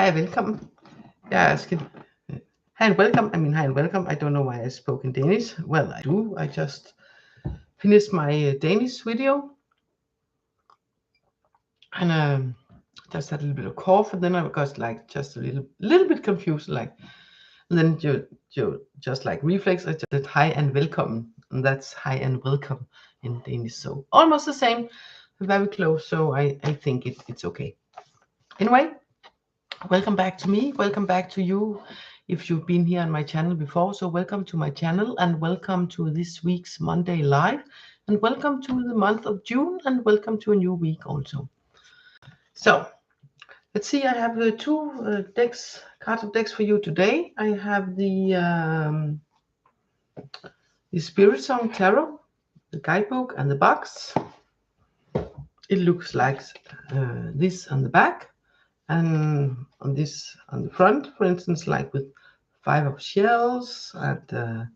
Hi and welcome. Yeah, hi and welcome. I mean, hi and welcome. I don't know why I spoke in Danish. Well, I do. I just finished my Danish video and just had a little bit of cough, and then I got like just a little bit confused, like, and then you just like reflex. I just said hi and welcome, and that's hi and welcome in Danish. So almost the same, very close. So I think it's okay. Anyway. Welcome back to me. Welcome back to you if you've been here on my channel before. So welcome to my channel and welcome to this week's Monday live and welcome to the month of June and welcome to a new week also. So let's see, I have two cards of decks for you today. I have the Spiritsong Tarot, the guidebook and the box. It looks like this on the back. And on this, on the front, for instance, like with 5 of shells and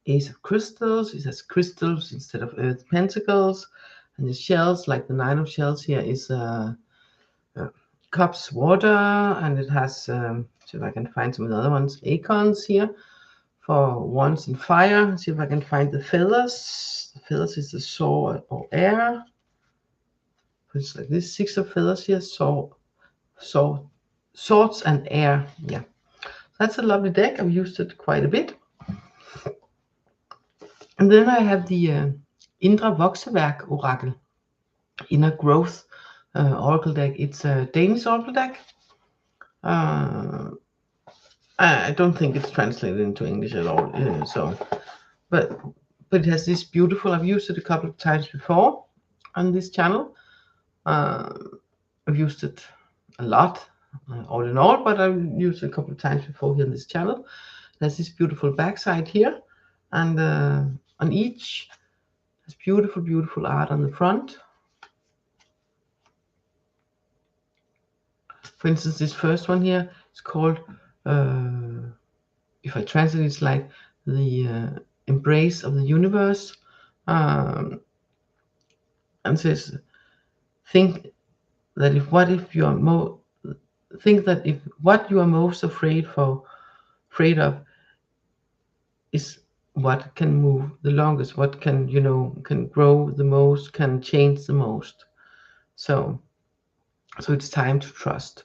Ace of crystals, it has crystals instead of earth pentacles. And the shells, like the 9 of shells here, is cups, water, and it has, see if I can find some of the other ones, acorns here for wands and fire. See if I can find the feathers. The feathers is the sword or air. It's like this, 6 of feathers here, swords and air. Yeah, that's a lovely deck. I've used it quite a bit. And then I have the Indre Vokseværk Orakel, Inner Growth Oracle deck. It's a Danish Oracle deck. I don't think it's translated into English at all. But it has this beautiful. I've used it a couple of times before on this channel. I've used it a lot, all in all, but I've used it a couple of times before here on this channel. There's this beautiful backside here, and on each, there's beautiful art on the front. For instance, this first one here is called, if I translate, it's like the embrace of the universe, and says, think that if what you are most afraid of is what can move the longest, what can can grow the most, can change the most. So it's time to trust.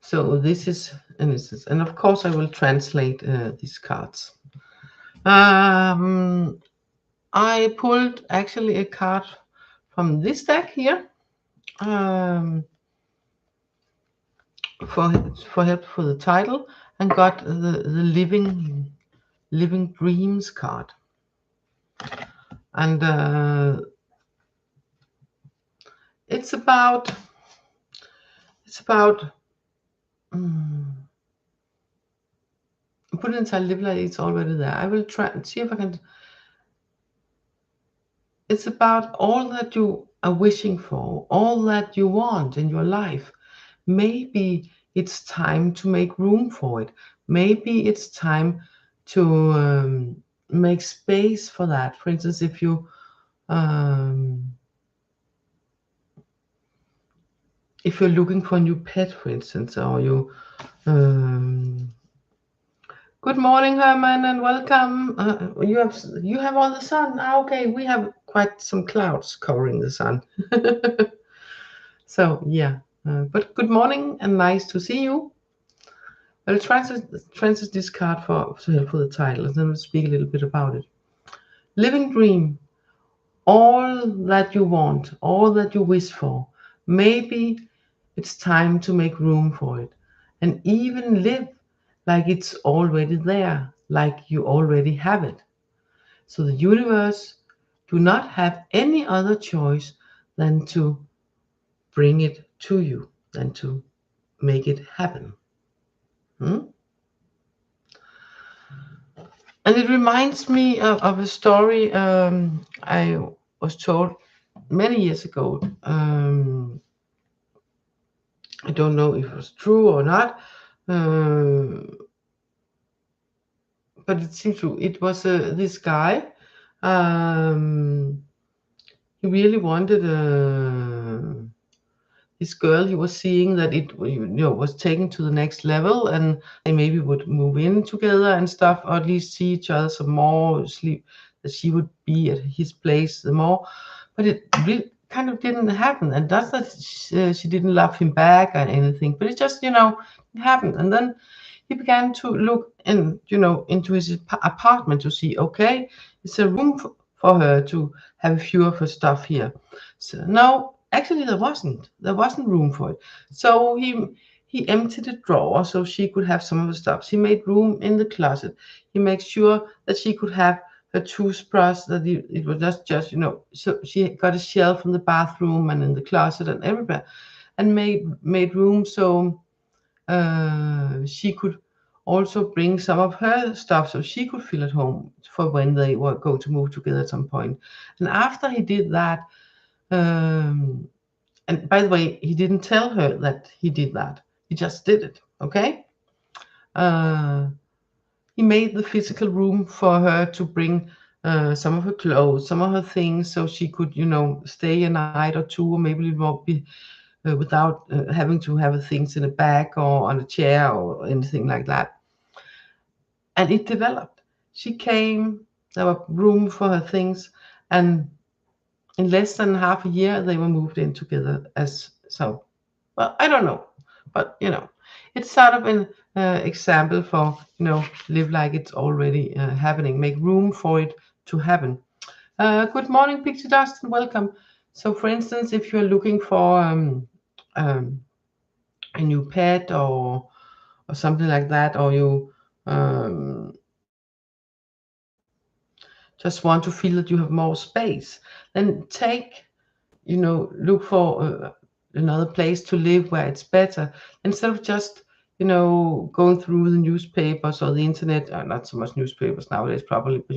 So this is an instance, and of course I will translate these cards. I pulled actually a card from this deck here for help for the title, and got the living dreams card, and it's about put it inside live like it's already there. I will try and see if I can. It's about all that you are wishing for, all that you want in your life. Maybe it's time to make room for it. Maybe it's time to make space for that. For instance, if you're looking for a new pet, for instance, or you good morning, Herman, and welcome. You have all the sun. Okay, we have quite some clouds covering the sun. So yeah, but good morning and nice to see you. I'll translate this card to help for the title, and then we'll speak a little bit about it. Living dream, all that you want, all that you wish for. Maybe it's time to make room for it, and even live like it's already there, like you already have it. So the universe do not have any other choice than to bring it to you, than to make it happen. And it reminds me of a story I was told many years ago. I don't know if it was true or not, but it seems true. It was this guy. He really wanted this girl he was seeing, that it was taken to the next level, and they maybe would move in together and stuff, or at least see each other some more, sleep, that she would be at his place the more. But it really kind of didn't happen, and that's that she didn't love him back or anything, but it just it happened. And then he began to look into his apartment to see, okay, it's a room for her to have a few of her stuff here. So no, actually there wasn't room for it. So he emptied a drawer so she could have some of her stuff. He made room in the closet. He made sure that she could have her toothbrush, that it was just so she got a shelf in the bathroom and in the closet and everywhere, and made room so she could also bring some of her stuff so she could feel at home for when they were going to move together at some point. And after he did that, and by the way, he didn't tell her that he did that. He just did it, okay? He made the physical room for her to bring some of her clothes, some of her things, so she could, stay a night or two, or maybe it won't be without having to have things in a bag or on a chair or anything like that. And it developed. She came, there was room for her things, and in less than half a year, they were moved in together as so. Well, I don't know, but it's sort of an example for live like it's already happening. Make room for it to happen. Good morning, Pixie Dust, and welcome. So, for instance, if you're looking for a new pet or something like that, or you just want to feel that you have more space, then look for another place to live where it's better, instead of just going through the newspapers or the internet. Not so much newspapers nowadays probably, but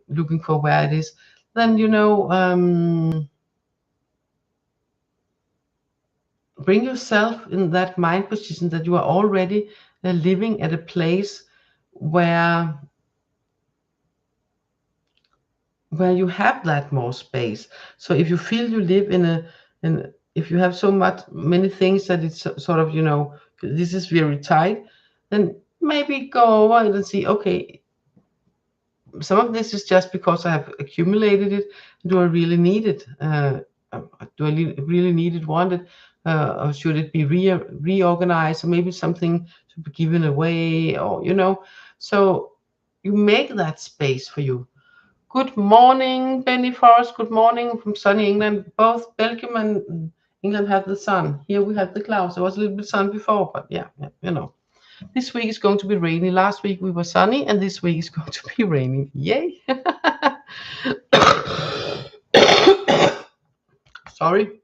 looking for where it is. Then bring yourself in that mind position that you are already living at a place where you have that more space. So if you feel you live if you have many things that it's sort of this is very tight, then maybe go over and see, okay, some of this is just because I have accumulated it. Do I really need it? Do I really need it, want it? Or should it be reorganized, or maybe something to be given away, or so you make that space for you. Good morning, Benny Forrest. Good morning from sunny England. Both Belgium and England have the sun. Here we have the clouds. There was a little bit of sun before, but yeah, this week is going to be rainy. Last week we were sunny, and this week is going to be rainy. Yay! Sorry.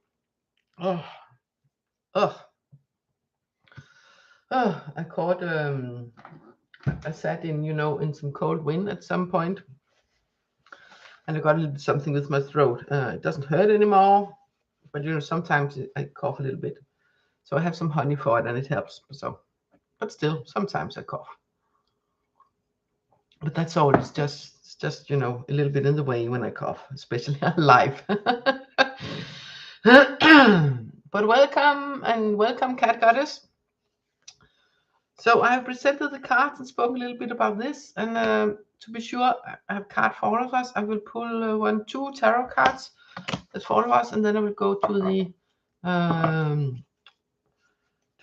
Oh. I caught. I sat in some cold wind at some point, and I got a little something with my throat. It doesn't hurt anymore, but sometimes I cough a little bit. So I have some honey for it, and it helps. But still, sometimes I cough. But that's all. It's just a little bit in the way when I cough, especially live. But welcome, Cat Goddess. So I have presented the cards and spoken a little bit about this, and to be sure, I have card for all of us. I will pull 2 tarot cards that's for all of us, and then I will go to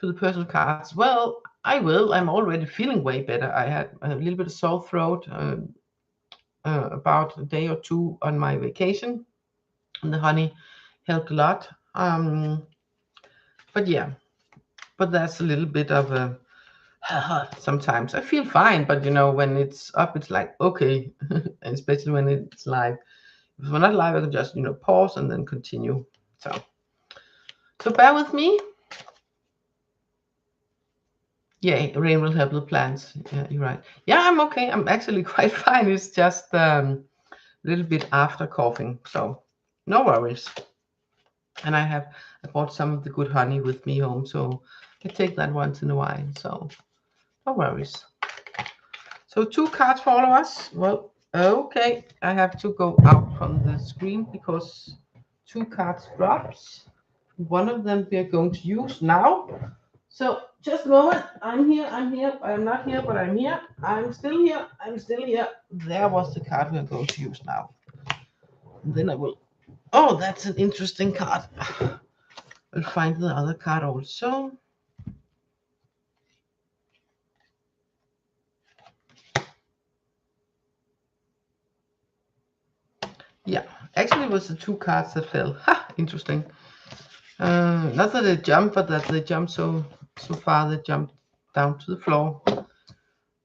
the personal cards. Well, I will. I'm already feeling way better. I had a little bit of sore throat about a day or 2 on my vacation, and the honey helped a lot. But yeah, that's a little bit of a sometimes I feel fine, but when it's up, it's like, okay, and especially when it's live. If we're not live, I can just pause and then continue. So bear with me. Yeah, rain will help the plants. Yeah, you're right. Yeah, I'm okay. I'm actually quite fine. It's just a little bit after coughing, so no worries. And I bought some of the good honey with me home, so I take that once in a while. So no worries. So 2 cards for all of us. Well, okay, I have to go out from the screen because 2 cards drops. one of them we are going to use now. So just a moment. I'm here. I'm not here, but I'm here. I'm still here. There was the card we are going to use now. And then I will. Oh, that's an interesting card. I'll find the other card also. Yeah, actually it was the two cards that fell. Ha, interesting. Not that they jumped, but that they jumped so far they jumped down to the floor.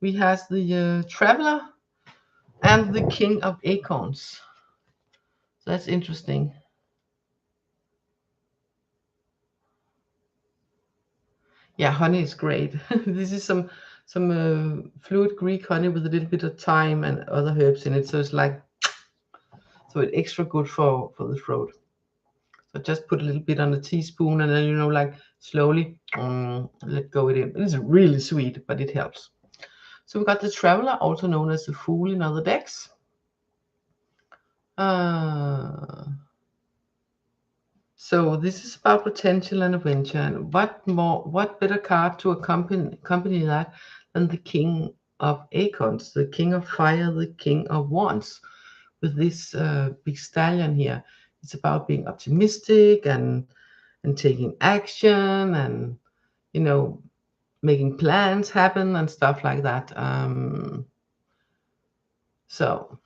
We have the Traveler and the King of Acorns. So that's interesting. Yeah, honey is great. This is some fluid Greek honey with a little bit of thyme and other herbs in it. So it's like, so it's extra good for the throat. So just put a little bit on a teaspoon and then, you know, like slowly let go it in. It's really sweet, but it helps. So we got the Traveler, also known as the Fool in other decks. So this is about potential and adventure, and what better card to accompany that than the King of Acorns, the King of Fire, the King of Wands, with this big stallion here. It's about being optimistic and taking action and, you know, making plans happen and stuff like that. So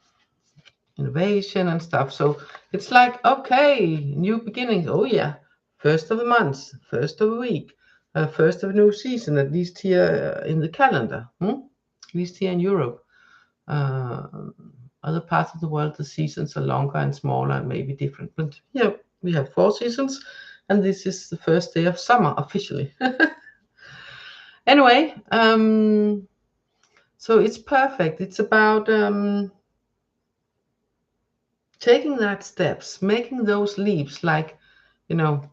innovation and stuff. So it's like, okay, new beginnings. Oh yeah, first of the month, first of a week, first of a new season, at least here in the calendar. At least here in Europe. Other parts of the world, the seasons are longer and smaller and maybe different. But here we have 4 seasons, and this is the first day of summer officially. Anyway, so it's perfect. It's about taking that steps, making those leaps, like, you know,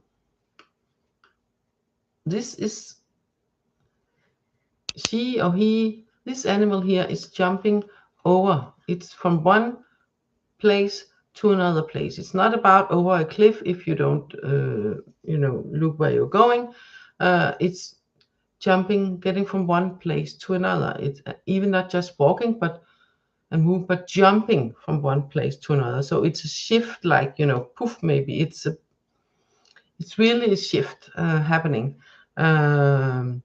this is she or he, this animal here is jumping over. It's from one place to another place. It's not about over a cliff if you don't, you know, look where you're going. It's jumping, getting from one place to another. It's even not just walking, but jumping from one place to another. So it's a shift, like, you know, poof, maybe it's really a shift happening. And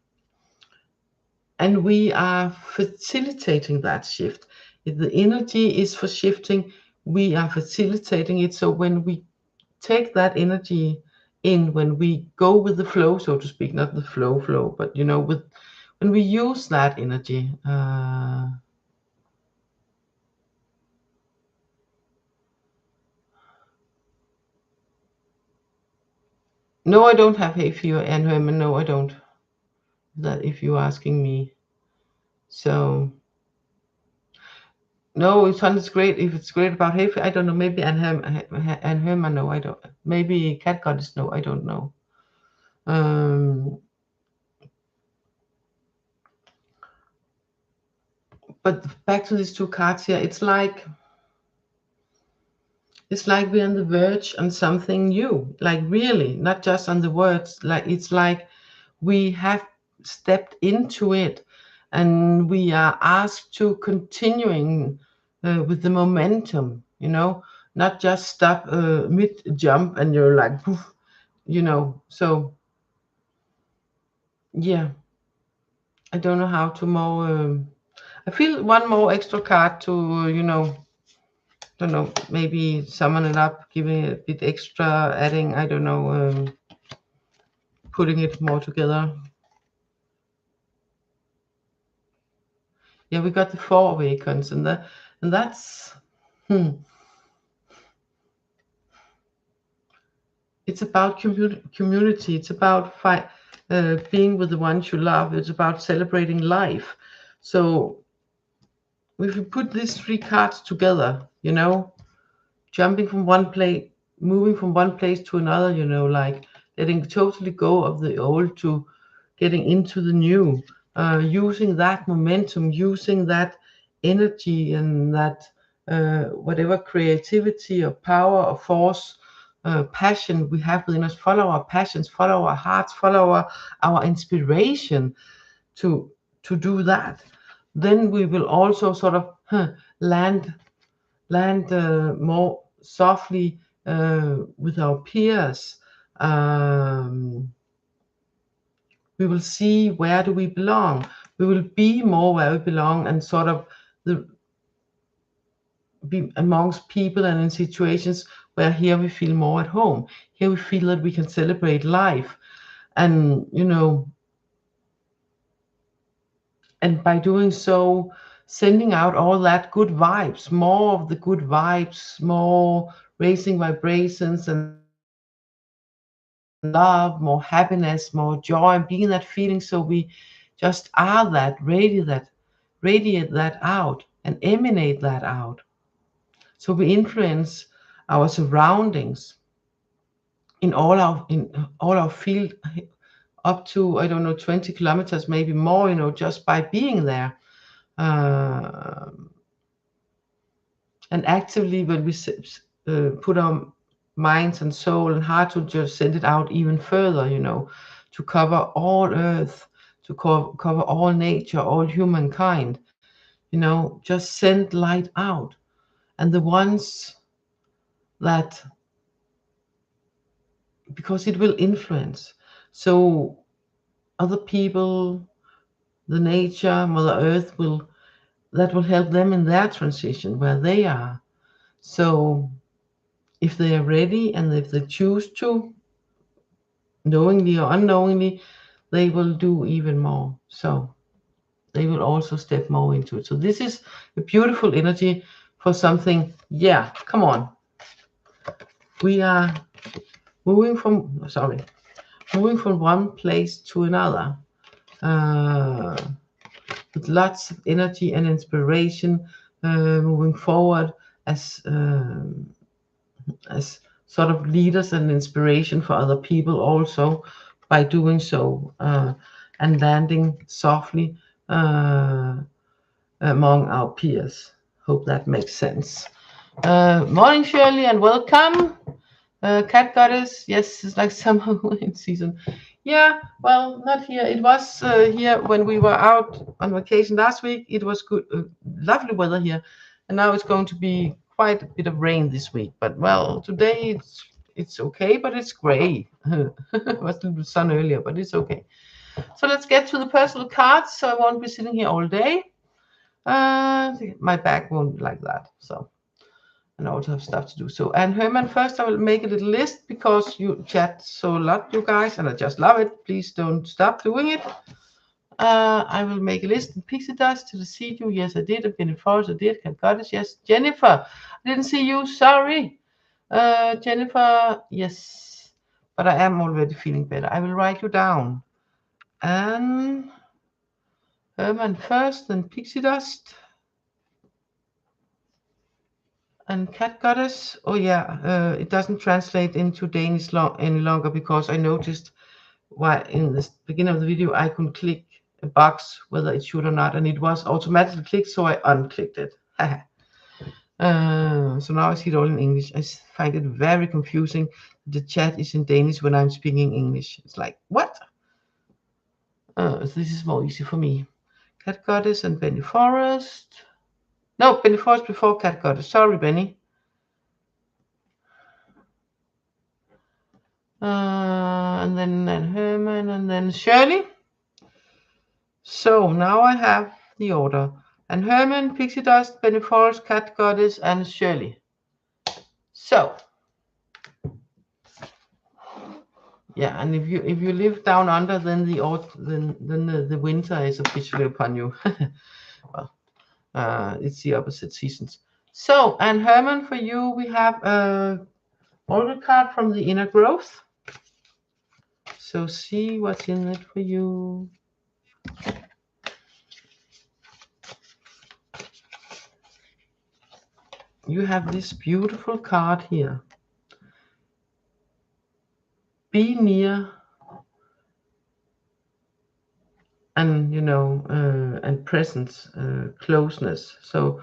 we are facilitating that shift. If the energy is for shifting, we are facilitating it. So when we take that energy in, when we go with the flow, so to speak, not the flow, but, you know, when we use that energy, no, I don't have hay fever and Herman. No, I don't. That if you're asking me. So no, it's great. If it's great about hay fever, I don't know. Maybe and Herman, no, I don't. Maybe Cat Goddess, no, I don't know. But back to these 2 cards here, it's like we're on the verge on something new, like really, not just on the words. Like it's like we have stepped into it, and we are asked to continuing with the momentum. You know, not just stop mid jump and you're like, poof, you know. So yeah, I don't know how to more. I feel one more extra card to, you know, don't know, maybe summon it up, giving it a bit extra, adding, I don't know, putting it more together. Yeah, we got the 4 Awakens, and that's it's about community. It's about being with the ones you love. It's about celebrating life. So if you put these 3 cards together, you know, jumping from one place, moving from one place to another, you know, like letting totally go of the old to getting into the new, using that momentum, using that energy and that whatever creativity or power or force passion we have within us, follow our passions, follow our hearts, follow our inspiration to do that, then we will also sort of land more softly with our peers. We will see where do we belong. We will be more where we belong, and sort of be amongst people and in situations where here we feel more at home. Here we feel that we can celebrate life, and and by doing so, sending out all that good vibes, more of the good vibes, more raising vibrations and love, more happiness, more joy, being that feeling. So we just are that, radiate that out and emanate that out. So we influence our surroundings in all our field, up to, I don't know, 20 kilometers, maybe more, just by being there. And actively, when we put our minds and soul and heart to just send it out even further, to cover all earth, to cover all nature, all humankind, just send light out. And the ones that, because it will influence, so other people, the nature, Mother Earth that will help them in their transition where they are. So if they are ready and if they choose to, knowingly or unknowingly, they will do even more. So they will also step more into it. So this is a beautiful energy for something. Yeah, come on. We are moving from one place to another, with lots of energy and inspiration, moving forward as sort of leaders and inspiration for other people also, by doing so, and landing softly among our peers. Hope that makes sense. Morning, Shirley, and welcome. Cat Goddess, yes, it's like summer in season. Yeah, well, not here. It was here when we were out on vacation last week. It was good, lovely weather here, and now it's going to be quite a bit of rain this week. But well, today it's okay, but it's gray. It was a little sun earlier, but it's okay. So let's get to the personal cards. So I won't be sitting here all day. My back won't like that. So. And I also have stuff to do. So, and Herman, first I will make a little list because you chat so a lot, you guys, and I just love it. Please don't stop doing it. I will make a list. And Pixie Dust to the seed you. Yes, I did. I've been in Forest. I did. Can Goddess. Yes. Jennifer, I didn't see you. Sorry. Jennifer, yes. But I am already feeling better. I will write you down. And Herman first, then Pixie Dust. And Cat Goddess, oh yeah, it doesn't translate into Danish any longer, because I noticed why in the beginning of the video I could click a box whether it should or not, and it was automatically clicked, so I unclicked it. So now I see it all in English. I find it very confusing. The chat is in Danish when I'm speaking English. It's like, what? So this is more easy for me. Cat Goddess and Benny Forest. No, Benny Forest before Cat Goddess. Sorry, Benny. And then Herman, and then Shirley. So now I have the order. And Herman, Pixie Dust, Benny Forest, Cat Goddess, and Shirley. So yeah, and if you live down under, then the winter is officially upon you. Well, it's the opposite seasons. So, and Herman, for you we have a oracle card from the inner growth. So see what's in it for you. You have this beautiful card here. Be near, and and presence, closeness. So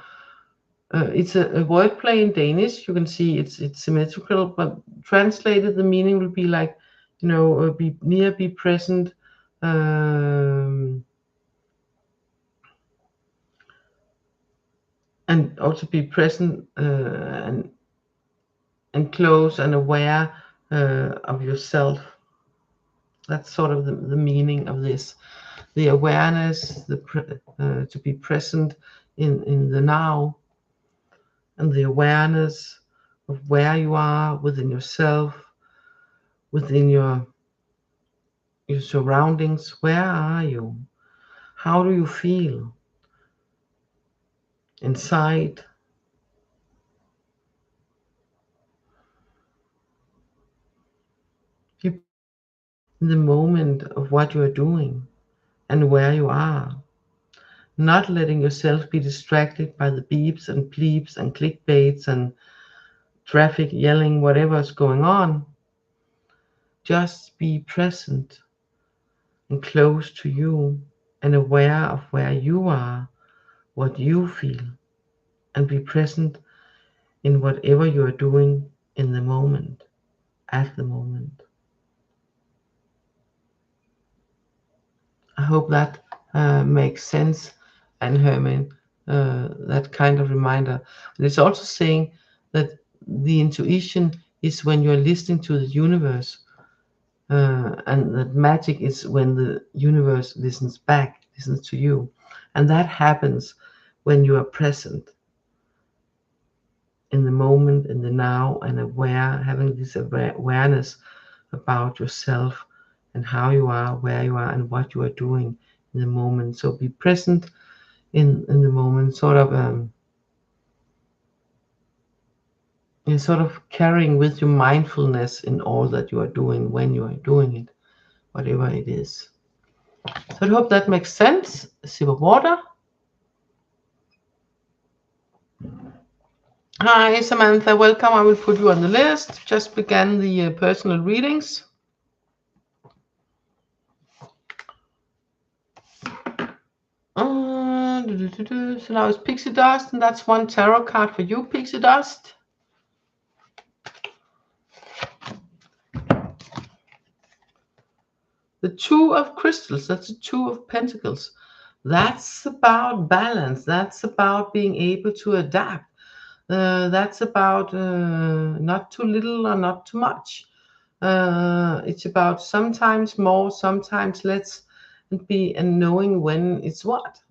It's a wordplay in Danish. You can see it's symmetrical, but translated the meaning will be like, be near, be present, and also be present, and close and aware of yourself. That's sort of the meaning of this. The awareness, to be present in the now, and the awareness of where you are within yourself, within your surroundings. Where are you? How do you feel inside? Be in the moment of what you are doing and where you are. Not letting yourself be distracted by the beeps and bleeps and clickbaits and traffic yelling, whatever's going on. Just be present and close to you and aware of where you are, what you feel, and be present in whatever you are doing in the moment, at the moment. I hope that makes sense, and Herman, that kind of reminder. And it's also saying that the intuition is when you're listening to the universe, and that magic is when the universe listens to you. And that happens when you are present in the moment, in the now, and aware, having this awareness about yourself and how you are, where you are, and what you are doing in the moment. So be present in the moment, sort of sort of carrying with you mindfulness in all that you are doing when you are doing it, whatever it is. So I hope that makes sense. A sip of water. Hi Samantha, welcome. I will put you on the list. Just began the personal readings. So now it's Pixie Dust, and that's one tarot card for you, Pixie Dust. The Two of Crystals, that's the Two of Pentacles. That's about balance. That's about being able to adapt. That's about not too little or not too much. It's about sometimes more, sometimes less, and knowing when it's what.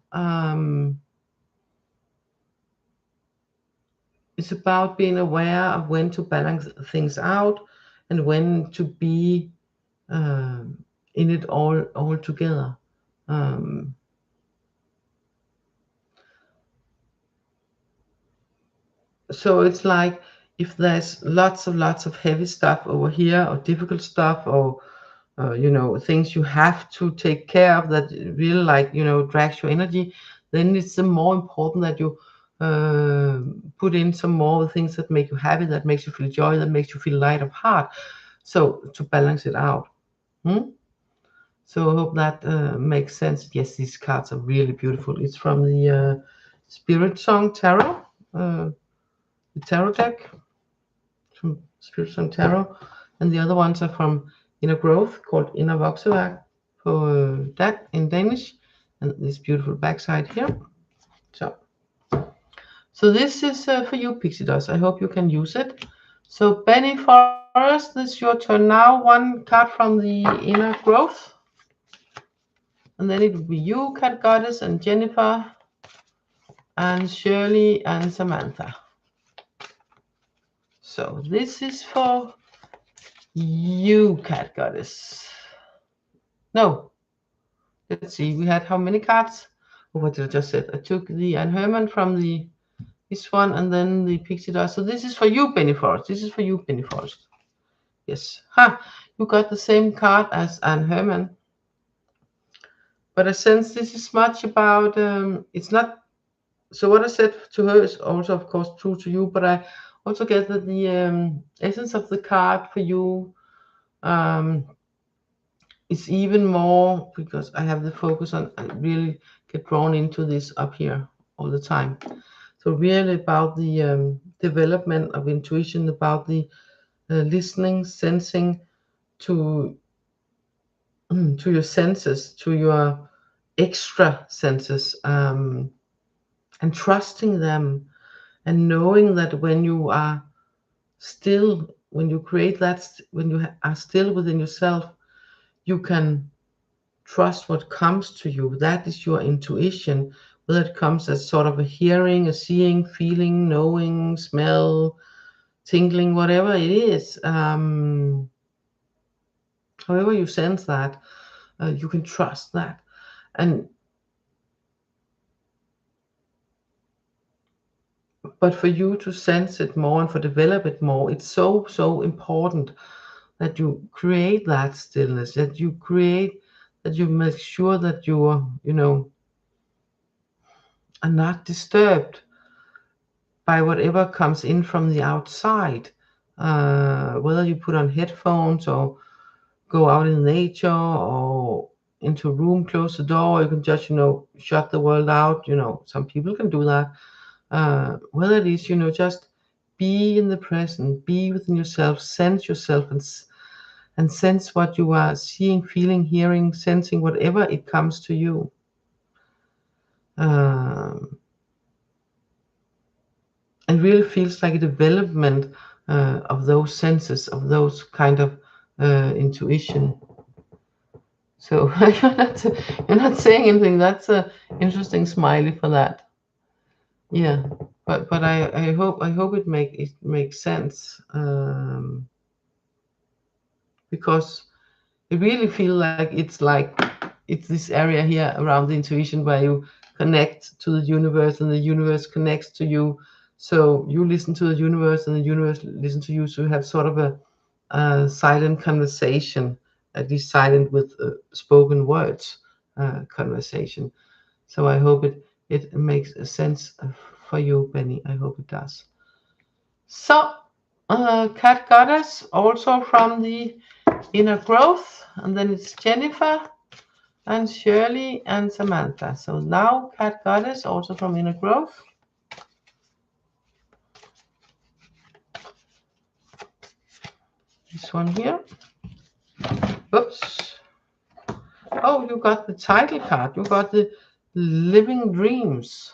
It's about being aware of when to balance things out and when to be in it all together. So it's like if there's lots of heavy stuff over here, or difficult stuff, or things you have to take care of that really, like, drags your energy, then it's more important that you put in some more things that make you happy, that makes you feel joy, that makes you feel light of heart, so to balance it out. So I hope that makes sense. Yes, these cards are really beautiful. It's from the Spiritsong tarot, the tarot deck from Spiritsong tarot, and the other ones are from Inner Growth, called Inner Voxelwerk for that in Danish, and this beautiful backside here. So this is for you, Pixie Dust. I hope you can use it. So Benny Forrest, this is your turn now. One card from the Inner Growth, and then it will be you, Cat Goddess, and Jennifer, and Shirley, and Samantha. So this is for you, Cat Goddess. No, let's see, we had how many cards? Oh, what did I just say? I took the Anne Herman from this one, and then the Pixie Dust. So this is for you, Benny Forrest. This is for you, Benny Forrest. Yes. You got the same card as Anne Herman. But I sense this is much about, it's not, so what I said to her is also, of course, true to you, but I also get that the essence of the card for you is even more, because I have the focus on, I really get drawn into this up here all the time. So really about the development of intuition, about the listening, sensing to to your senses, to your extra senses, and trusting them, and knowing that when you are still, when you create that, when you are still within yourself, you can trust what comes to you. That is your intuition, whether it comes as sort of a hearing, a seeing, feeling, knowing, smell, tingling, whatever it is. However you sense that, you can trust that. And but for you to sense it more and for develop it more, it's so important that you create that stillness, that you create, that you make sure that you are, are not disturbed by whatever comes in from the outside, whether you put on headphones or go out in nature or into a room, close the door, or you can just, shut the world out. Some people can do that. Whether it is, just be in the present, be within yourself, sense yourself, and sense what you are seeing, feeling, hearing, sensing, whatever it comes to you. And really feels like a development of those senses, of those kind of intuition. So you're not saying anything. That's a interesting smiley for that. Yeah, but I hope it makes sense, because it really feel like it's this area here around the intuition where you connect to the universe and the universe connects to you. So you listen to the universe and the universe listen to you. So you have sort of a silent conversation, at least silent with spoken words conversation. So I hope it makes a sense for you, Benny. I hope it does. So, Cat Goddess, also from the Inner Growth, and then it's Jennifer and Shirley and Samantha. So now Cat Goddess, also from Inner Growth. This one here. Oops. Oh, you got the title card. You got the Living Dreams.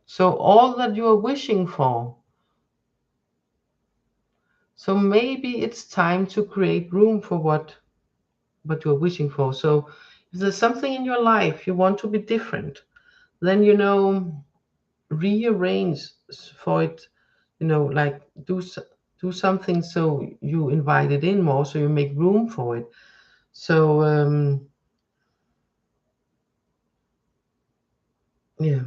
So all that you are wishing for. So maybe it's time to create room for what you're wishing for. So if there's something in your life you want to be different, then rearrange for it, like do something so you invite it in more, so you make room for it. So yeah,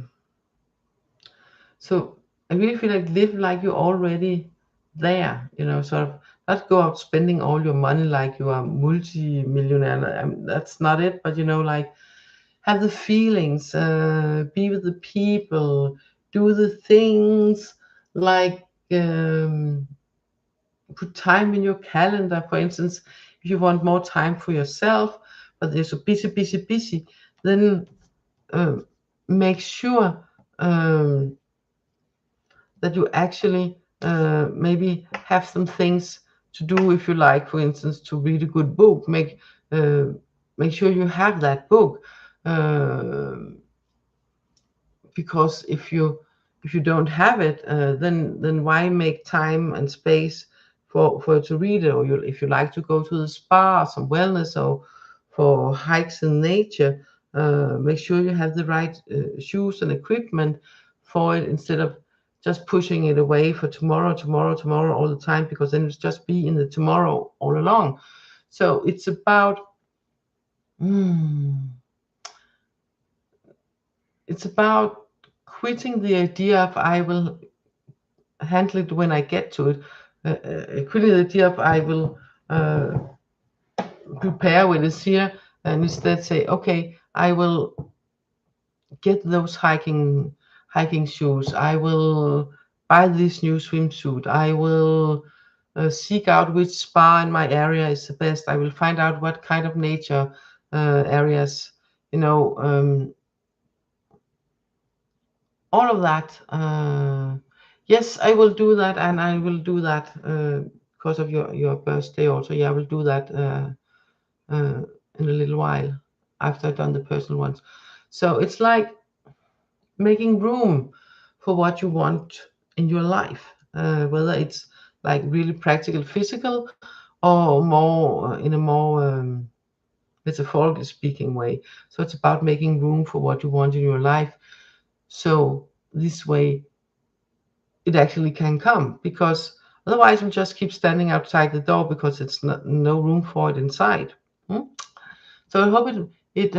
so I really feel like live like you're already there, sort of not go out spending all your money like you are multi-millionaire. That's not it, but like have the feelings, be with the people, do the things, like put time in your calendar. For instance, if you want more time for yourself, but you're so busy, then make sure that you actually maybe have some things to do. If you like, for instance, to read a good book, make sure you have that book, because if you don't have it, then why make time and space for to read it? Or if you like to go to the spa, some wellness, or for hikes in nature, make sure you have the right shoes and equipment for it, instead of just pushing it away for tomorrow all the time, because then it's just be in the tomorrow all along. So it's about it's about quitting the idea of I will handle it when I get to it. Quitting the idea of I will prepare when it's here, and instead say, okay, I will get those hiking shoes. I will buy this new swimsuit. I will seek out which spa in my area is the best. I will find out what kind of nature areas, all of that. Yes, I will do that, and I will do that because of your birthday also. Yeah, I will do that in a little while after I've done the personal ones. So it's like making room for what you want in your life, whether it's like really practical, physical, or more in a more metaphorically speaking way. So it's about making room for what you want in your life. So this way it actually can come, because otherwise we just keep standing outside the door because it's no room for it inside. So I hope it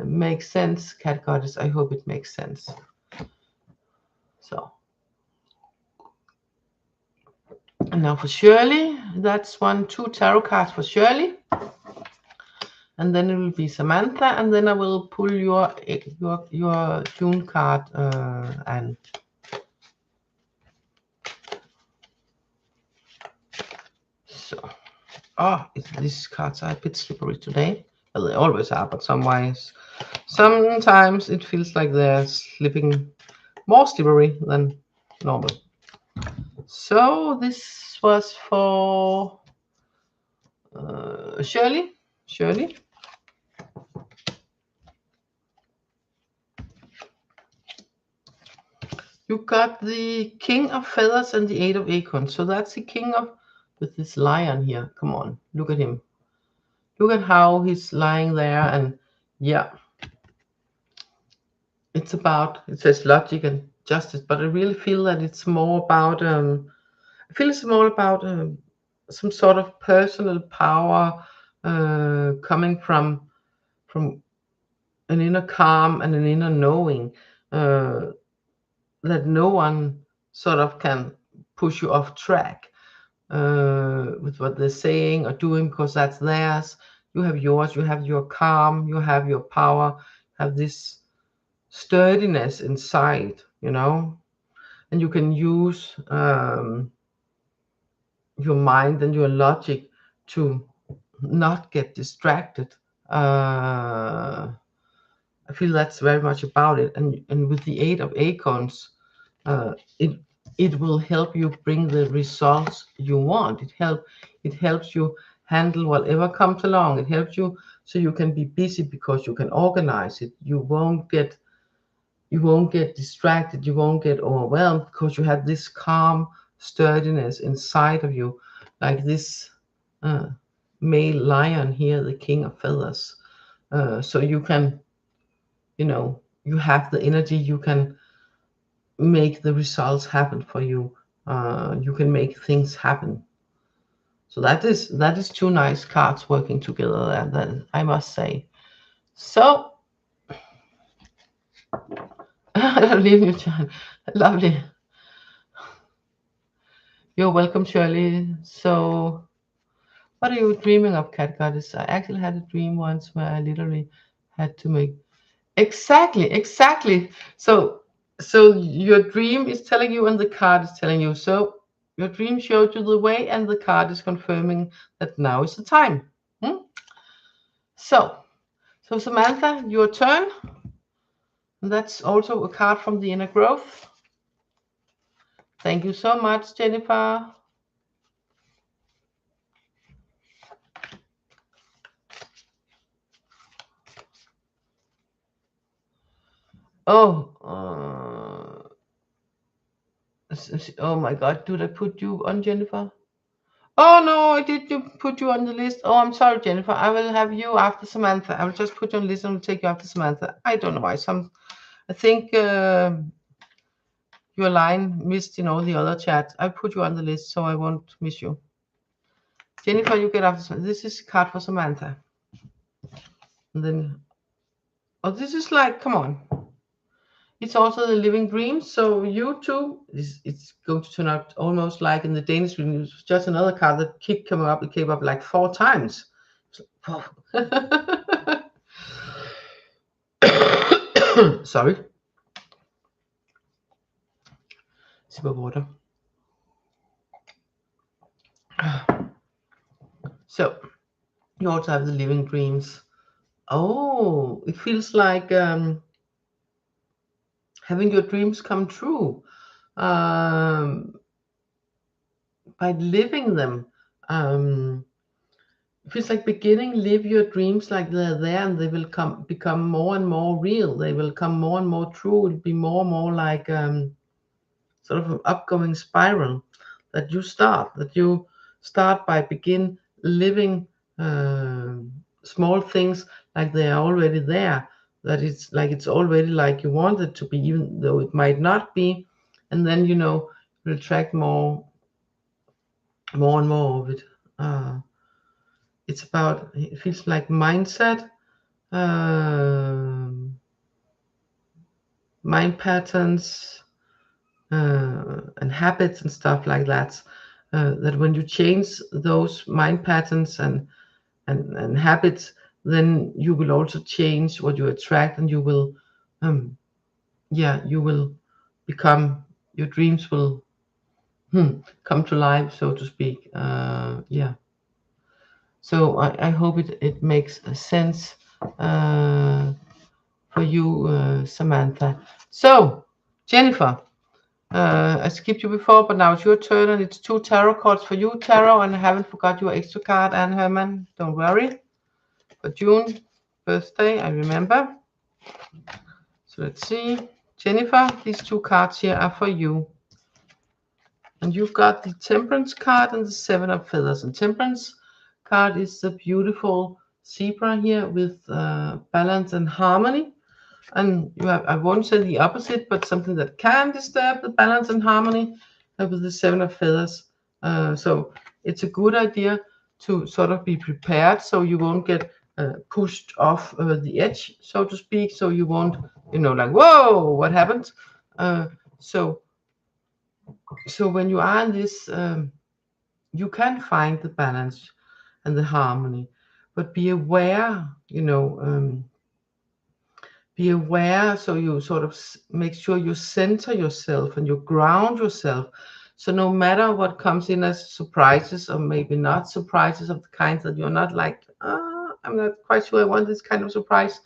makes sense, Cat Goddess. I hope it makes sense. So, and now for Shirley, that's 2 tarot cards for Shirley, and then it will be Samantha, and then I will pull your June card, and so. Oh, these cards are a bit slippery today. Well, they always are, but sometimes it feels like they're slipping more slippery than normal. So this was for Shirley. Shirley. You got the King of Feathers and the 8 of Acorns. So that's the King of, with this lion here. Come on, look at him. Look at how he's lying there, and yeah. It's about, it says logic and justice, but I really feel that it's more about, I feel it's more about some sort of personal power coming from an inner calm and an inner knowing that no one sort of can push you off track with what they're saying or doing, because that's theirs. You have yours, you have your calm, you have your power, have this sturdiness inside, and you can use your mind and your logic to not get distracted. I feel that's very much about it, and with the 8 of Acorns, it will help you bring the results you want. It helps you handle whatever comes along. It helps you so you can be busy because you can organize it. You won't get distracted, you won't get overwhelmed, because you have this calm sturdiness inside of you, like this male lion here, the King of Feathers. So you can, you have the energy, you can make the results happen for you. You can make things happen. So that is 2 nice cards working together there, that I must say. So leave you, John. Lovely. You're welcome, Shirley. So, what are you dreaming of, Cat Goddess? I actually had a dream once where I literally had to make exactly. So your dream is telling you, and the card is telling you. So your dream showed you the way, and the card is confirming that now is the time. So Samantha, your turn. And that's also a card from the inner growth. Thank you so much, Jennifer. Oh, oh my God, did I put you on, Jennifer? Oh no, I did put you on the list. Oh, I'm sorry, Jennifer. I will have you after Samantha. I will just put you on the list and will take you after Samantha. I don't know why. I think your line missed, the other chat. I put you on the list so I won't miss you. Jennifer, you get after Samantha. This is a card for Samantha. And then, oh, this is like, come on. It's also the living dream. So you too, it's going to turn out almost like in the Danish reading. It's just another card that keep coming up. It came up like 4 times. Sorry. Sip of water. So you also have the living dreams. Oh, it feels like having your dreams come true, by living them. It feels like beginning, live your dreams like they're there, and they will become more and more real. They will come more and more true. It'll be more and more like sort of an upgoing spiral that you start by begin living small things like they are already there, that it's already like you want it to be, even though it might not be. And then you'll attract more and more of it. It feels like mindset, mind patterns, and habits and stuff like that. That when you change those mind patterns and habits, then you will also change what you attract, and you will, you will become. Your dreams will come to life, so to speak. So I hope it makes sense for you, Samantha. So, Jennifer, I skipped you before, but now it's your turn, and it's 2 tarot cards for you, Tarot, and I haven't forgot your extra card, Anne Herman. Don't worry. For June birthday, I remember. So let's see. Jennifer, these 2 cards here are for you. And you've got the Temperance card and the 7 of Feathers. And Temperance card is the beautiful zebra here with balance and harmony. And you have, I won't say the opposite, but something that can disturb the balance and harmony with the 7 of Feathers. So it's a good idea to sort of be prepared, so you won't get pushed off the edge, so to speak. So you won't, like, whoa, what happened? So when you are in this, you can find the balance and the harmony, but be aware, be aware, so you sort of make sure you center yourself and you ground yourself. So no matter what comes in as surprises, or maybe not surprises of the kind that you're not like, I'm not quite sure I want this kind of surprise,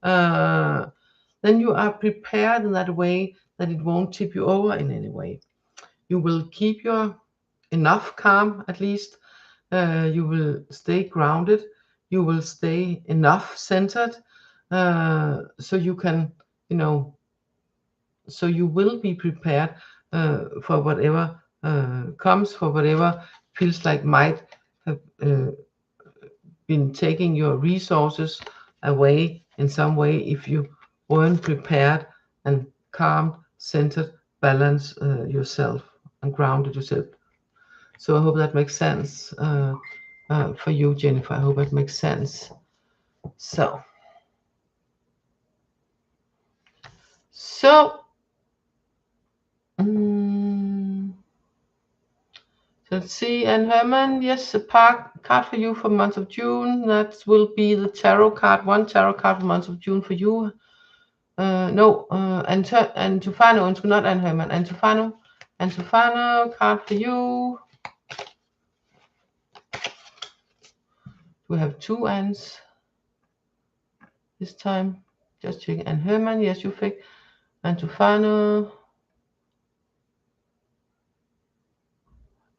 then you are prepared in that way that it won't tip you over in any way. You will keep your enough calm, at least. You will stay grounded. You will stay enough centered, so you can, so you will be prepared for whatever comes, for whatever feels like might have been taking your resources away in some way, if you weren't prepared and calm, centered, balanced yourself and grounded yourself. So I hope that makes sense for you, Jennifer. I hope it makes sense. So let's see. And Herman, yes, a card for you for the month of June. That will be the tarot card, 1 tarot card for the month of June for you. And Tufano, and not Anne Herman, and Tufano card for you. We have 2 Anns this time. Just checking. And Herman, yes, you fake. And Tufano.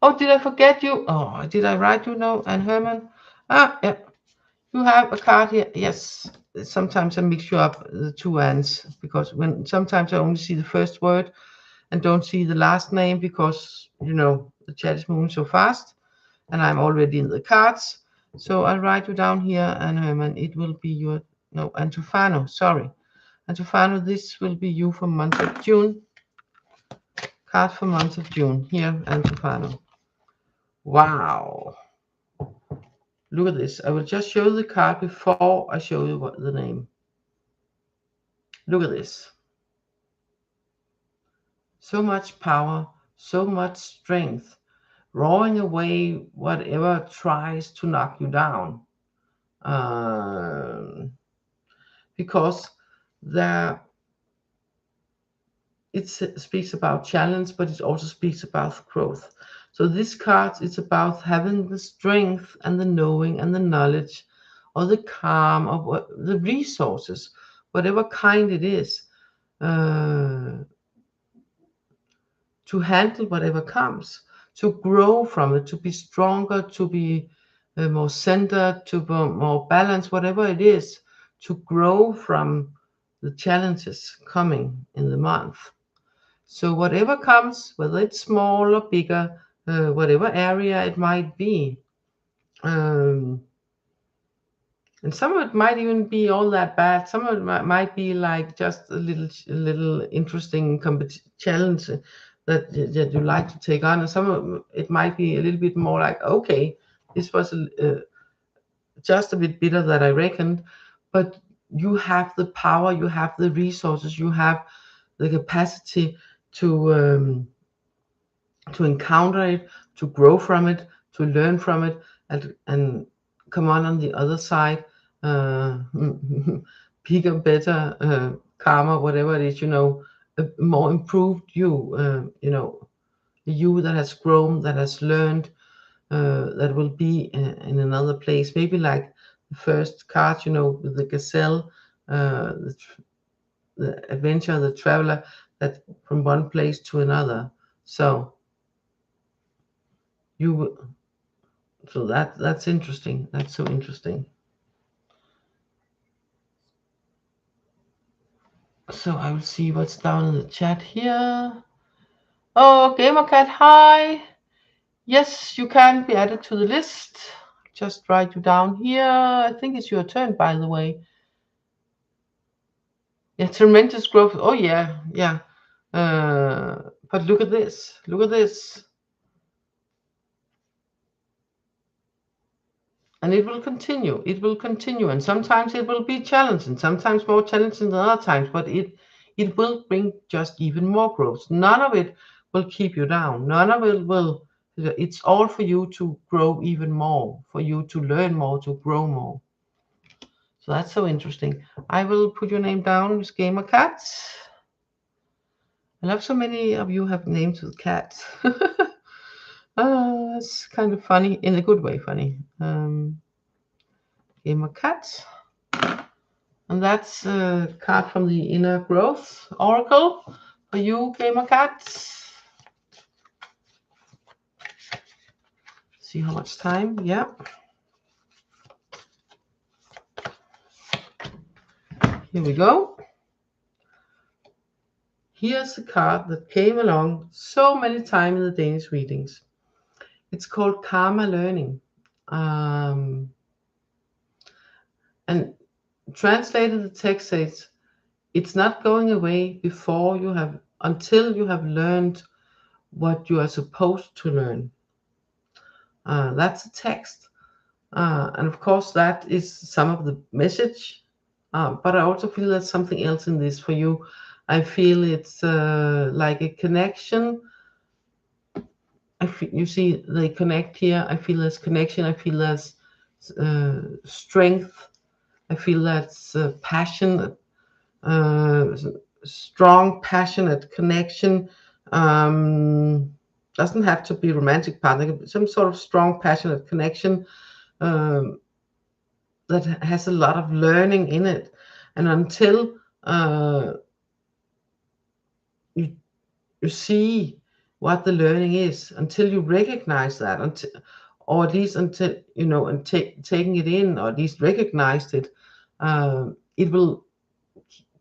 Oh, did I forget you? Oh, did I write you now? And Herman? Yeah. You have a card here. Yes. Sometimes I mix you up the 2 Anns, because sometimes I only see the first word and don't see the last name, because the chat is moving so fast and I'm already in the cards. So I'll write you down here, and Herman, it will be your, no, Antofano, sorry. Antofano, this will be you for month of June. Card for month of June. Here, Antofano. Wow. Look at this. I will just show you the card before I show you what the name. Look at this. So much power, so much strength, roaring away whatever tries to knock you down. Because it speaks about challenge, but it also speaks about growth. So this card is about having the strength and the knowing and the knowledge, or the calm, of the resources, whatever kind it is, to handle whatever comes, to grow from it, to be stronger, to be more centered, to be more balanced, whatever it is, to grow from the challenges coming in the month. So whatever comes, whether it's small or bigger, whatever area it might be, and some of it might even be all that bad. Some of it might be like just a little interesting challenge that you like to take on, and some of it might be a little bit more like, okay, this was just a bit bitter that I reckoned, but you have the power, you have the resources, you have the capacity to encounter it, to grow from it, to learn from it, and come on the other side, bigger, better, calmer, whatever it is, a more improved you, you that has grown, that has learned, that will be in another place. Maybe like the first card, with the gazelle, the adventure, the traveler, that from one place to another. So that's interesting. That's so interesting. So I will see what's down in the chat here. Oh, GamerCat, hi. Yes, you can be added to the list. Just write you down here. I think it's your turn, by the way. Yeah, tremendous growth. Oh yeah, yeah. But look at this. Look at this. And it will continue. It will continue. And sometimes it will be challenging, sometimes more challenging than other times, but it will bring just even more growth. None of it will keep you down. None of it will. It's all for you to grow even more, for you to learn more, to grow more. So that's so interesting. I will put your name down, Miss Gamer Cat. I love so many of you have names with cats. It's kind of funny, in a good way funny. Gamer Cat. And that's a card from the Inner Growth Oracle for you, Gamer Cats. See how much time? Yeah. Here we go. Here's a card that came along so many times in the Danish readings. It's called Karma Learning. And translated, the text says, it's not going away until you have learned what you are supposed to learn. That's a text. And of course, that is some of the message. But I also feel there's something else in this for you. I feel it's like a connection. You see, they connect here. I feel there's connection. I feel there's strength. I feel that's passion, strong, passionate connection. Doesn't have to be romantic partner. Some sort of strong, passionate connection that has a lot of learning in it. And until you see what the learning is, until you recognize that, or at least until and taking it in, or at least recognized it, it will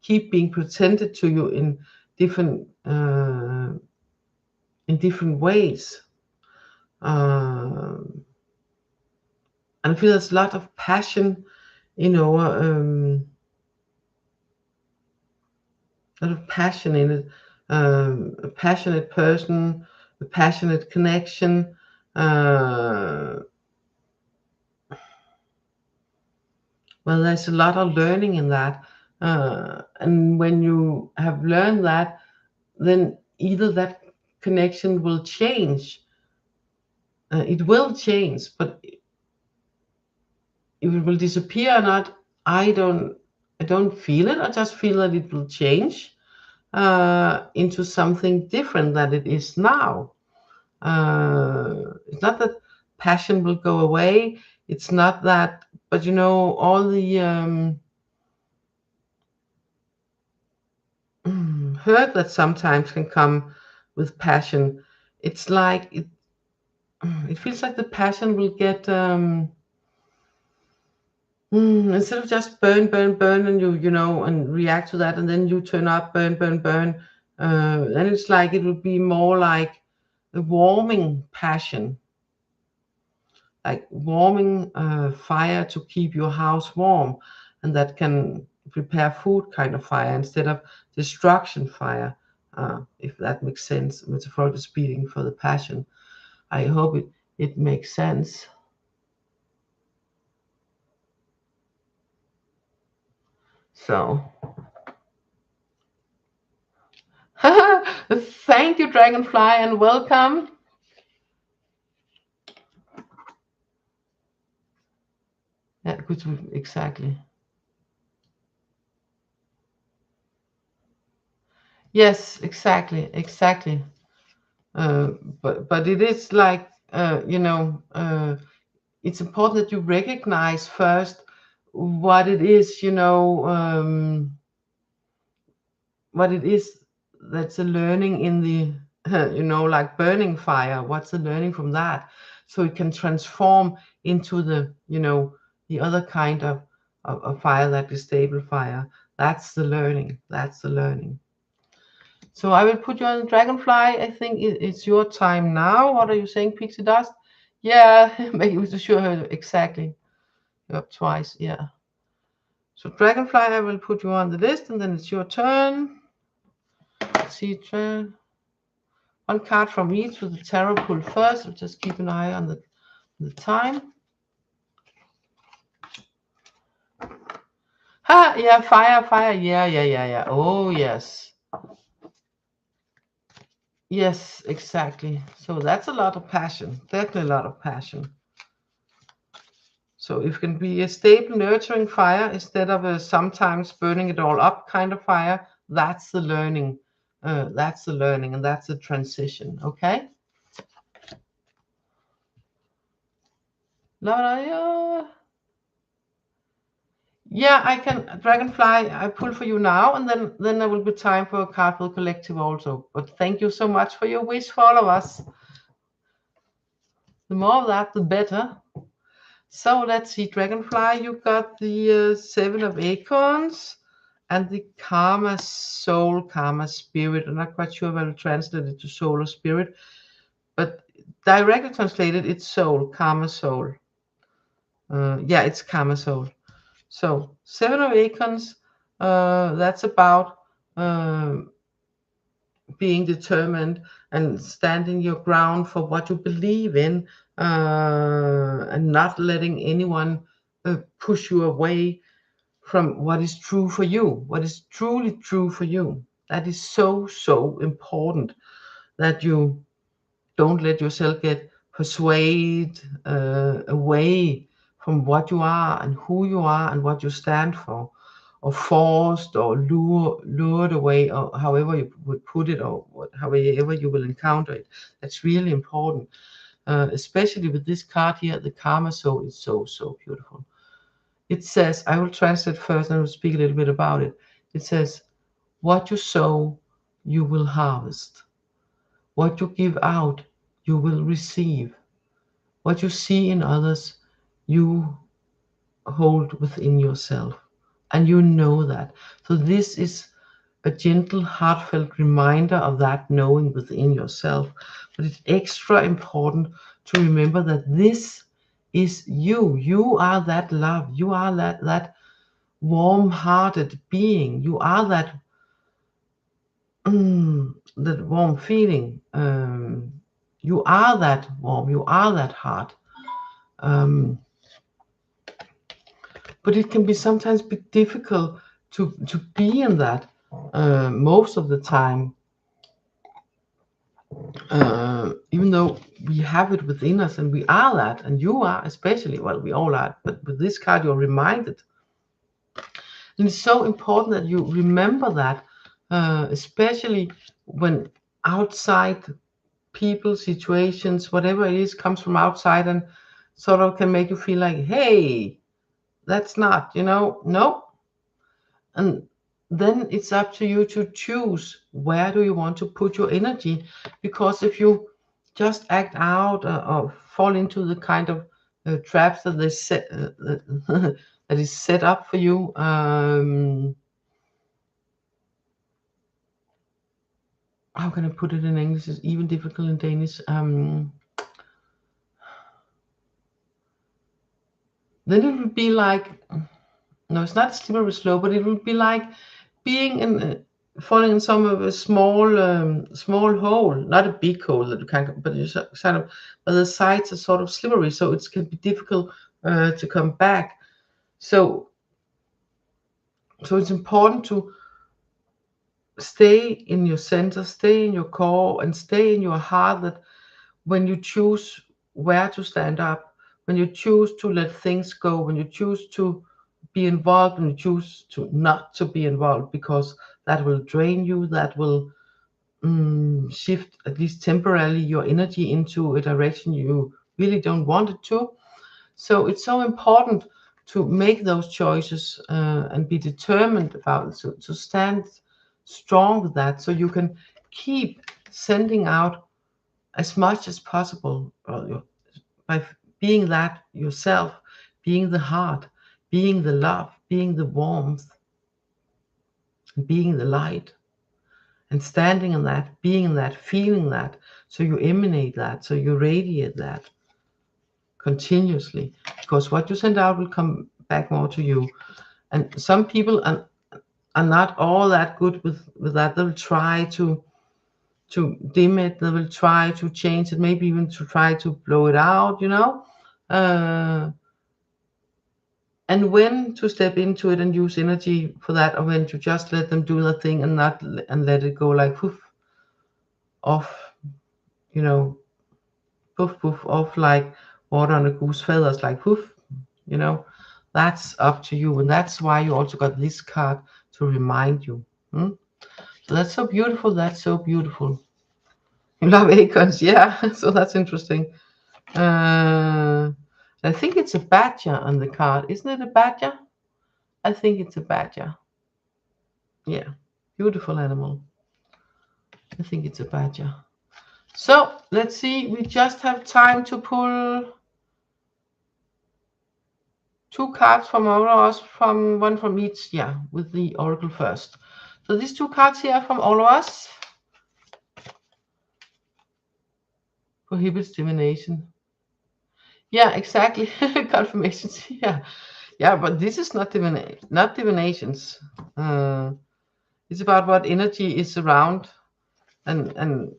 keep being presented to you in different ways. And I feel there's a lot of passion, a lot of passion in it. A passionate person, a passionate connection. Well, there's a lot of learning in that. And when you have learned that, then either that connection will change. It will change, but if it will disappear or not, I don't feel it. I just feel that it will change into something different than it is now. It's not that passion will go away. It's not that, but all the hurt that sometimes can come with passion. It's like it feels like the passion will get instead of just burn, burn, burn, and you know, and react to that, and then you turn up, burn, burn, burn. Then it's like it would be more like a warming passion, like warming fire to keep your house warm, and that can prepare food kind of fire instead of destruction fire. If that makes sense, metaphorically speaking, for the passion. I hope it makes sense. So, thank you, Dragonfly, and welcome. Yeah, good. Exactly. Yes, exactly, exactly. Uh, but it is like it's important that you recognize first what it is, what it is that's a learning in the, like burning fire. What's the learning from that? So it can transform into the, the other kind of fire that is stable fire. That's the learning. That's the learning. So I will put you on Dragonfly. I think it's your time now. What are you saying, Pixie Dust? Yeah, make it sure her exactly. You're up twice. Yeah. So Dragonfly, I will put you on the list, and then it's your turn. Let's see, one card from each with the tarot pull first. So just keep an eye on the time. Ha! Yeah, fire, fire. Yeah, yeah, yeah, yeah. Oh yes. Yes, exactly. So that's a lot of passion. Definitely a lot of passion. So it can be a stable, nurturing fire instead of a sometimes burning it all up kind of fire. That's the learning. That's the learning, and that's the transition. Okay. Yeah, I can Dragonfly. I pull for you now, and then there will be time for a card for the collective also. But thank you so much for your wish for all of us. The more of that, the better. So let's see, Dragonfly, you got the Seven of Acorns and the Karma Soul, Karma Spirit. I'm not quite sure if I will translate it to Soul or Spirit, but directly translated, it's Soul, Karma Soul. Yeah, it's Karma Soul. So Seven of Acorns, that's about being determined and standing your ground for what you believe in, and not letting anyone push you away from what is true for you, what is truly true for you. That is so, so important, that you don't let yourself get persuaded away from what you are and who you are and what you stand for, or forced or lured away, or however you would put it, or however you will encounter it. That's really important, especially with this card here, the Karma Soul is so, so beautiful. It says, I will translate first and I will speak a little bit about it. It says, what you sow, you will harvest. What you give out, you will receive. What you see in others, you hold within yourself. And you know that. So this is a gentle, heartfelt reminder of that knowing within yourself. But it's extra important to remember that this is you. You are that love. You are that warm-hearted being. You are that that warm feeling. You are that warm. You are that heart. Um, but it can be sometimes be difficult to be in that most of the time. Even though we have it within us and we are that, and you are especially, well, we all are, but with this card you're reminded. And it's so important that you remember that, especially when outside people, situations, whatever it is, comes from outside and sort of can make you feel like, hey, that's not, no. And then it's up to you to choose where do you want to put your energy. Because if you just act out or fall into the kind of traps that they set that is set up for you, how can I put it in English? It's even difficult in Danish. Then it would be like, no, it's not a slippery slope, but it would be like being in falling in some of a small hole, not a big hole that you can't, but it's kind of, but the sides are sort of slippery, so it can be difficult to come back. So it's important to stay in your center, stay in your core, and stay in your heart. That when you choose where to stand up, when you choose to let things go, when you choose to be involved, and you choose to not to be involved, because that will drain you, that will shift, at least temporarily, your energy into a direction you really don't want it to. So it's so important to make those choices and be determined about it, to stand strong with that, so you can keep sending out as much as possible by being that yourself, being the heart, being the love, being the warmth, being the light, and standing in that, being in that, feeling that, so you emanate that, so you radiate that continuously, because what you send out will come back more to you. And some people are not all that good with that. They'll try to dim it, they will try to change it, maybe even to try to blow it out, and when to step into it and use energy for that, or when to just let them do the thing and not and let it go like poof off, you know, poof poof off like water on a goose feathers, like poof, you know. That's up to you, and that's why you also got this card to remind you. So that's so beautiful. That's so beautiful. You love acorns, yeah. So that's interesting. I think it's a badger on the card, isn't it? A badger? I think it's a badger. Yeah, beautiful animal. I think it's a badger. So let's see. We just have time to pull two cards from all of us, from one from each. Yeah, with the Oracle first. So these two cards here from all of us. Prohibits divination. Yeah, exactly. Confirmations. Yeah, yeah, but this is not divinations. It's about what energy is around, and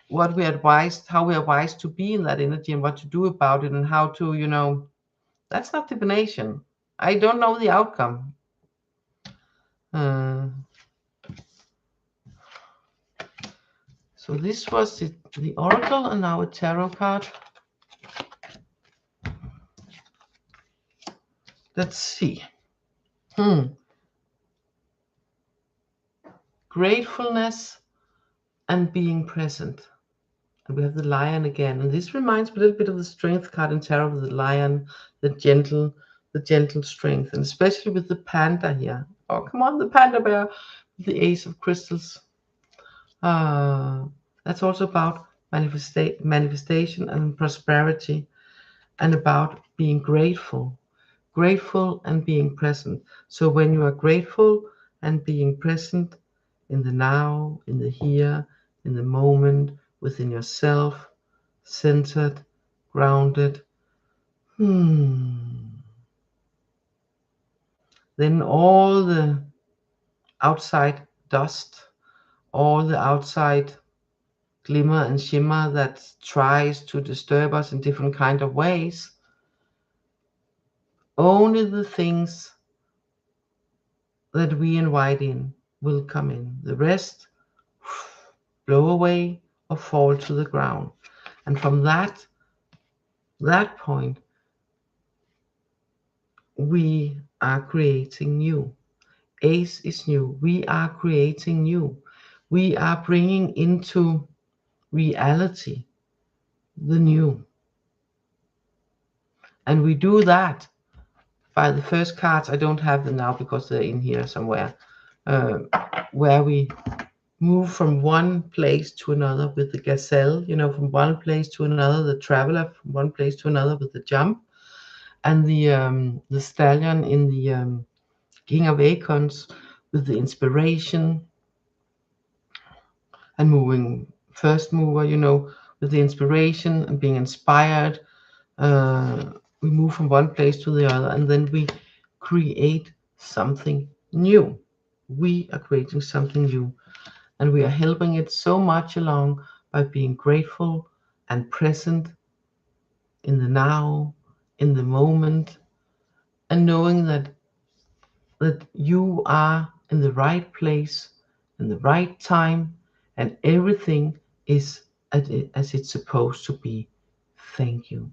what we are advised, how we are advised to be in that energy, and what to do about it, and how to, that's not divination. I don't know the outcome. Uh, so this was the Oracle, and now a tarot card. Let's see. Gratefulness and being present. And we have the lion again, and this reminds me a little bit of the strength card in tarot, with the lion, the gentle strength, and especially with the panda here. Oh, come on, the panda bear, the ace of crystals. That's also about manifestation and prosperity, and about being grateful and being present. So when you are grateful and being present in the now, in the here, in the moment, within yourself, centered, grounded, then all the outside dust, all the outside glimmer and shimmer that tries to disturb us in different kind of ways, only the things that we invite in will come in. The rest blow away or fall to the ground. And from that point, we are creating new. Ace is new. We are creating new. We are bringing into reality the new. And we do that by the first cards. I don't have them now because they're in here somewhere. where we move from one place to another with the gazelle, you know, from one place to another, the traveler from one place to another with the jump, and the stallion in the King of Acorns with the inspiration and moving first mover, you know, with the inspiration and being inspired. We move from one place to the other, and then we create something new. We are creating something new, and we are helping it so much along by being grateful and present in the now, in the moment, and knowing that you are in the right place, in the right time, and everything is as it's supposed to be. Thank you.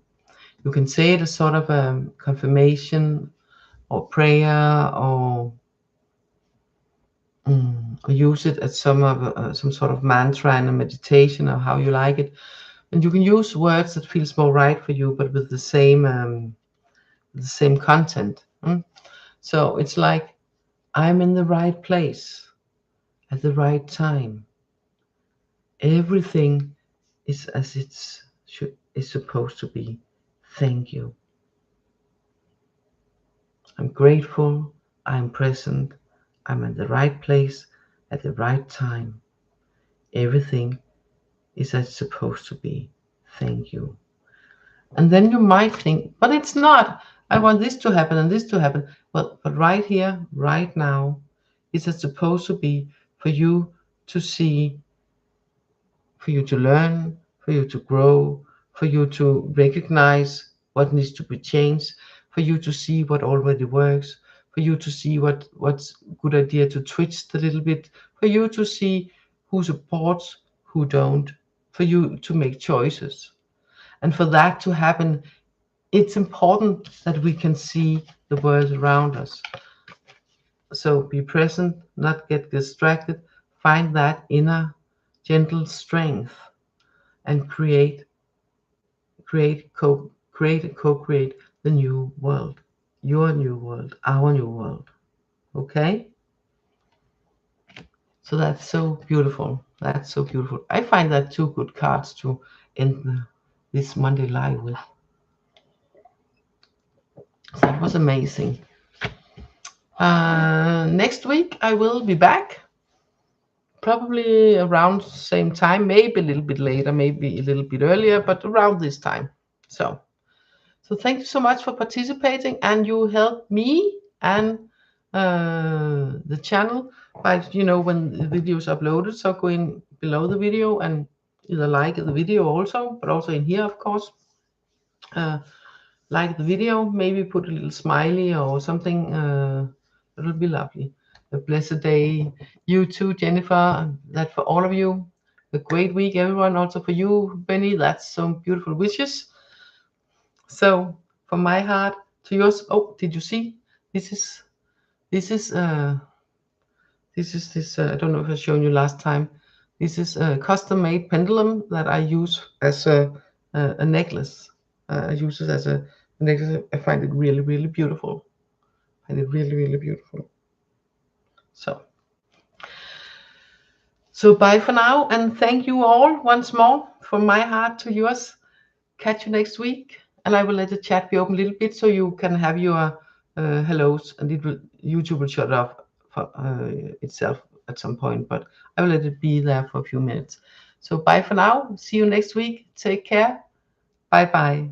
You can say it as sort of a confirmation or prayer, or use it as some sort of mantra in a meditation, or how you like it. And you can use words that feels more right for you, but with the same content. So it's like, I'm in the right place at the right time. Everything is as is supposed to be. Thank you. I'm grateful. I'm present. I'm in the right place at the right time. Everything is as it's supposed to be. Thank you. And then you might think, but it's not. I want this to happen and this to happen. Well, but right here, right now, it's as supposed to be for you to see, for you to learn, for you to grow, for you to recognize what needs to be changed, for you to see what already works, for you to see what's good idea to twitch a little bit, for you to see who supports, who don't, for you to make choices. And for that to happen, it's important that we can see the world around us. So be present, not get distracted, find that inner gentle strength, and create and co-create the new world, your new world, our new world. Okay? So that's so beautiful. That's so beautiful. I find that two good cards to end this Monday live with. So that was amazing. Next week I will be back, probably around same time, maybe a little bit later, maybe a little bit earlier, but around this time. So thank you so much for participating, and you help me and the channel by, you know, when the video is uploaded. So go in below the video and either like the video also, but also in here, of course. Like the video, maybe put a little smiley or something. It'll be lovely. A blessed day. You too, Jennifer. That for all of you. A great week, everyone. Also for you, Benny. That's some beautiful wishes. So from my heart to yours. Oh, did you see? This is I don't know if I've shown you last time. This is a custom-made pendulum that I use as a necklace. I use it as a necklace. I find it really, really beautiful. I find it really, really beautiful. So bye for now, and thank you all once more from my heart to yours. Catch you next week, and I will let the chat be open a little bit so you can have your hellos, and YouTube will shut off for, itself at some point, but I will let it be there for a few minutes. So bye for now. See you next week. Take care. Bye bye.